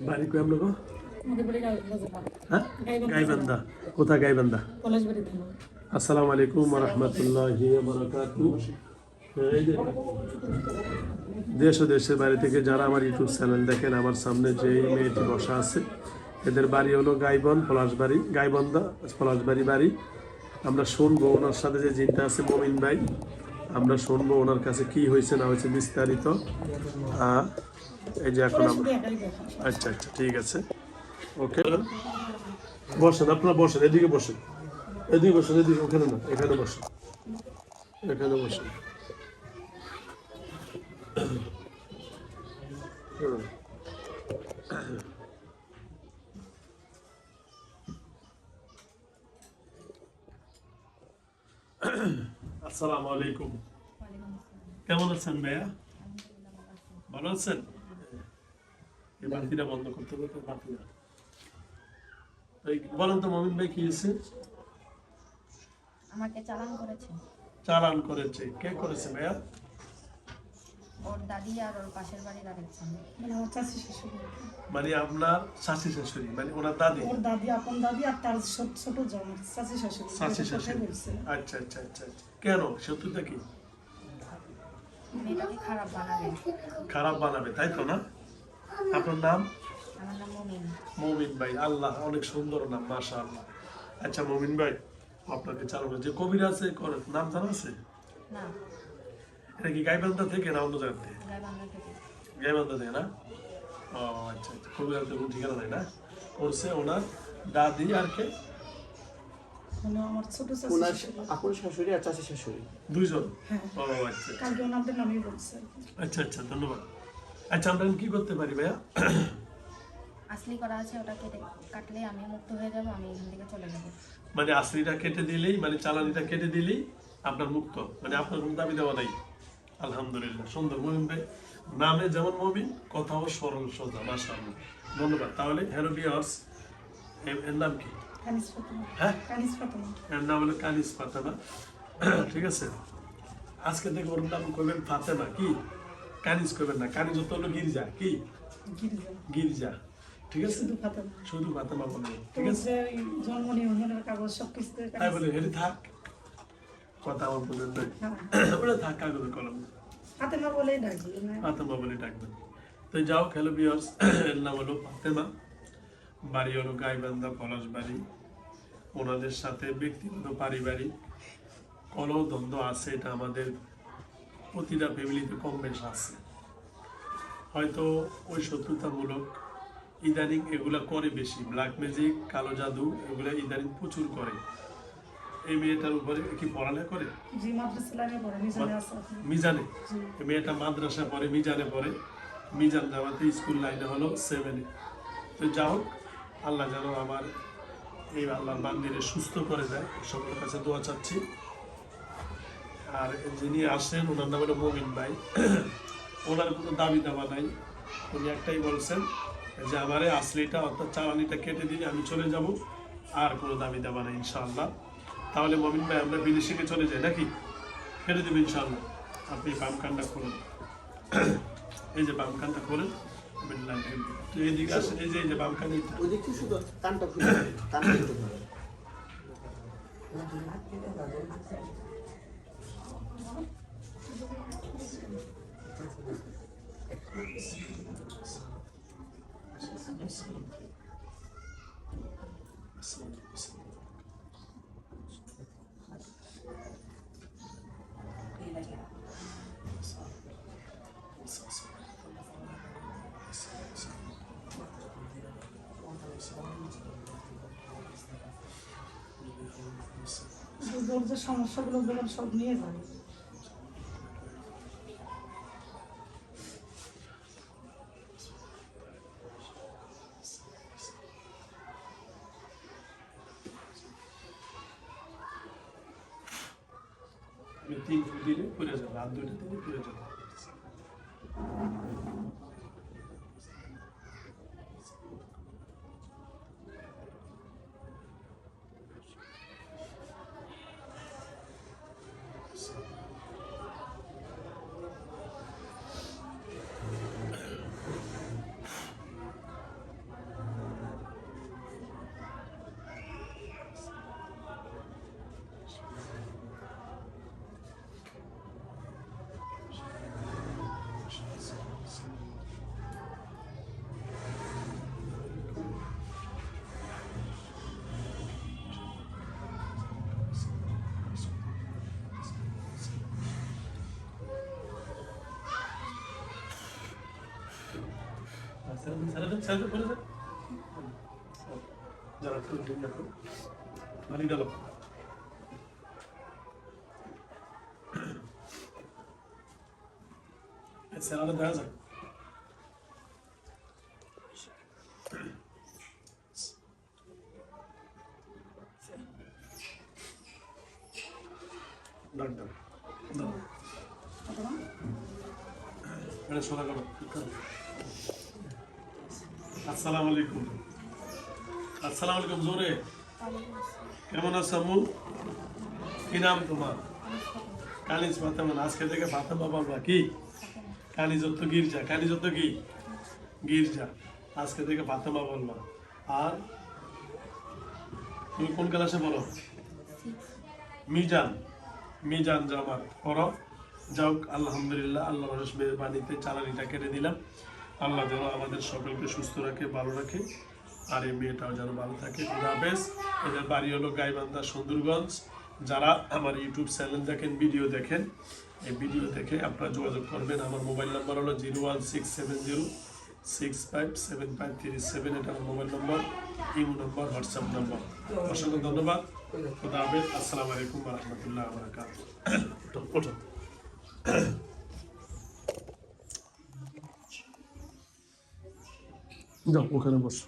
বাড়ি কই আপনার? আমাদের বাড়ি হ্যাঁ, গাইবান্ধা। কোথায় গাইবান্ধা? পলাশবাড়ি থানা। আসসালামু আলাইকুম ওয়া রাহমাতুল্লাহি ওয়া বারাকাতুহু। এই যে দেশ ও দেশের বাইরে থেকে যারা আমার ইউটিউব চ্যানেল দেখেন, আমার সামনে যে মেয়েটি বসা আছে, এদের বাড়ি হলো গাইবন্ধ, পলাশবাড়ি, গাইবান্ধা, পলাশবাড়ি বাড়ি। আমরা শুনবো ওনার সাথে যে জিনটা আছে মমিন ভাই, আমরা শুনবো ওনার কাছে কি হয়েছে না হয়েছে বিস্তারিত। এই যে এখন আমরা, আচ্ছা আচ্ছা ঠিক আছে, ওকে। বসেন, আপনারা বসেন, এদিকে বসেন, এদিকে বসেন, এদিকে, ওখানে না, এখানে বসেন, এখানে বসেন। আসসালামু আলাইকুম। কেমন আছেন ভাইয়া? ভালো আছেন? এই বাতিটা বন্ধ করতে করতে বাতিটা বলেন তো মমিন ভাই, কি হয়েছে? আমাকে চালান করেছে। চালান করেছে? কে করেছে ভাইয়া? ওর দাদি আর ওর পাশের বাড়ির আরেকজন। মানে ওর চাচি শাশুড়ি। মানে আপনার শাশি শাশুড়ি, মানে ওনার দাদি? ওর দাদি, আপন দাদি আর তার ছোট জন চাচি শাশুড়ি। শাশি শাশুড়ি। আচ্ছা আচ্ছা আচ্ছা আচ্ছা। কেন, সত্যিটা কি? মেয়েটাকে খারাপ বানাবে। খারাপ বানাবে, তাই তো না? আপনার নাম? আমার নাম মমিন। মমিন ভাই, আল্লাহ, অনেক সুন্দর নাম, মাশাআল্লাহ। আচ্ছা মমিন ভাই, আপনাকে চালানো যে কবির আছে, নাম জানা আছে? না, এটা কি গাইবান্ধা থেকে না অন্য জায়গা থেকে? গাইবান্ধা থেকে। গাইবান্ধা থেকে না? ও আচ্ছা আচ্ছা, কবির আছে কোন ঠিকানা নাই না? করছে ওনার দাদি আর কে? মানে আমার ছোট চাচি ওনার শাশুড়ি। আপন শাশুড়ি আর চাচি শাশুড়ি দুইজন? হ্যাঁ। ও আচ্ছা কালকে ওনাদের নামই বলছে। আচ্ছা আচ্ছা, ধন্যবাদ। আচ্ছা, আমরা কি করতে পারি ভাইয়া? আসলি করা আছে, ওটা কেটে কাটলে আমি মুক্ত হয়ে যাব, আমি এখান থেকে চলে যাব। মানে আসলিটা কেটে দিলেই, মানে চালানিটা কেটে দিলেই আপনার মুক্ত, মানে আপনার কোনো দাবি দেওয়া নাই। আলহামদুলিল্লাহ, সুন্দর। মমিন ভাই নামে যেমন মমিন, কথাও সরল সোজা, মাশাআল্লাহ, ধন্যবাদ। তাহলে হ্যালো ভিউয়ার্স, এর নাম কি? কানিস ফাতেমা। হ্যাঁ, কানিস ফাতেমা। এর নাম হলো কানিস ফাতেমা। ঠিক আছে, আজকে থেকে ওর নাম করবেন ফাতেমা। কি কানিস করবেন না, কানিস তো হলো গির্জা। কি গিরিজা। গির্জা, ঠিক আছে, শুধু ফাতেমা। শুধু ফাতেমা বলবেন, ঠিক তোমার আছে? যে জন্ম নিবন্ধনের কাগজ সবকিছুতে তাই বলে হেরে থাক, কথা আমার পর্যন্ত ওটা থাক, কাগজে কলম ফাতেমা বলেই ডাকি না। ফাতেমা বলে ডাকবেন। তো যাও, হ্যালো ভিউয়ার্স, এর নাম হলো ফাতেমা, বাড়ি হলো গাইবান্ধা, পলাশবাড়ি। ওনাদের সাথে ব্যক্তিগত পারিবারিক কলহ দ্বন্দ্ব আছে, এটা আমাদের প্রতিটা ফ্যামিলিতে কম বেশ আছে। হয়তো ওই শত্রুতামূলক ইদানিং এগুলা করে বেশি, ব্ল্যাক ম্যাজিক, কালো জাদু, এগুলা ইদানিং প্রচুর করে। এই মেয়েটার উপরে কি পড়ালেখা করে? জি, মাদ্রাসা লাইনে পড়ে, মিজানে আছে এখন। মিজানে? জি। এই মেয়েটা মাদ্রাসা পড়ে, মিজানে পড়ে। মিজান জামাতে স্কুল লাইনে হলো 7-এ। তো যাও, আল্লাহ যেন আমার এই আল্লাহর বান্দিরে সুস্থ করে দেয়, সবার কাছে দোয়া চাচ্ছি। আর যিনি আসেন, ওনার নাম হলো মমিন ভাই। ওনার কোনো দাবি দাবা নাই, উনি একটাই বলছেন যে আমারে আসলিটা অর্থাৎ চালানিটা কেটে দিলে আমি চলে যাব, আর কোনো দাবি দাবা নাই ইনশাআল্লাহ। তাহলে মমিন ভাই, আমরা বিদেশে চলে যাই নাকি? কেটে দেবো ইনশাআল্লাহ। আপনি বাম কানটা খুলুন, এই যে বাম কানটা খোলেন। তো এইদিকে আসেন, এই যে বাম কান, ওই দিক থেকে শুধু কানটা খুলে কানটা খুলে ধরে। ওর যে সমস্যাগুলো বলেন সব নিয়ে যাবে। আমি 3 ফুট দিলে পড়ে যাবে, হাত দুটো দিলে পড়ে যাবে। স্যার করে যান যারা মানে গেল স্যার দেখা যায় ডাক্তার শোনা গেল আসসালামু আলাইকুম আসসালামু আলাইকুম জোরে কেমন আছো আম্মু কি নাম তোমার কানিজ ফাতেমা আজকে থেকে ফাতেমা বলবা কি কানিজত্ব গির্জা কানিজত্ব কি গির্জা আজকে থেকে ফাতেমা বলবা আর তুমি কোন ক্লাসে বলো মিজান মিজান জামাত করো যাও আলহামদুলিল্লাহ আল্লাহ মেহরবানিতে চালানিটা কেটে দিলাম আল্লাহ যেন আমাদের সকলকে সুস্থ রাখে ভালো রাখে আর এই মেয়েটাও যেন ভালো থাকে খুদা হাফেজ এদের বাড়ি হলো গাইবান্ধা সুন্দরগঞ্জ যারা আমার ইউটিউব চ্যানেল দেখেন ভিডিও দেখেন এই ভিডিও দেখে আপনারা যোগাযোগ করবেন আমার মোবাইল নাম্বার হলো 01670657537 এটা আমার মোবাইল নম্বর ইমো নম্বর হোয়াটসঅ্যাপ নম্বর অসংখ্য ধন্যবাদ খুদা হাফেজ আসসালামু আলাইকুম ওয়া রাহমাতুল্লাহি ওয়া বারাকাতুহু ওঠো যাও ওখানে বসো